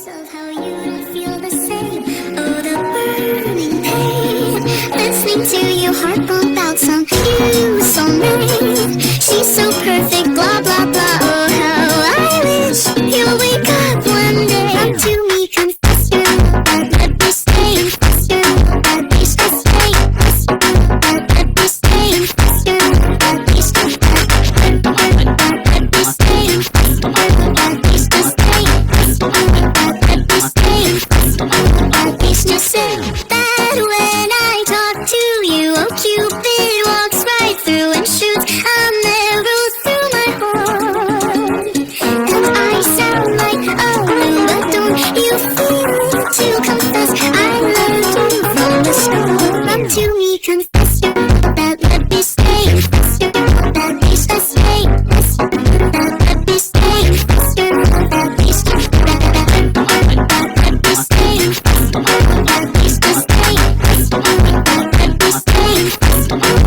Of how you don't feel the same. Oh, the burning pain. Listening to your heart pump out some you soulmate. She's so perfect, blah blah blah. Oh, how I wish you'll wake up one day. Come to me, confess your love, but let me stay. Confess your love, but please just stay. Confess your love, but let me stay. Confess your love, but please just stay. Let me stay. Confess your love, but please just stay. It's just say that when I talk to you, oh Cupid walks right through and shoots an arrow through my heart. And I sound like a loon, but don't you feel it to confess I loved you from the start. Come to me, confess your love, that let me stay. Confess your love, that please just stay. Confess your love, that let me stay. Confess your love, that please just stay. Please just stay. Please just stay.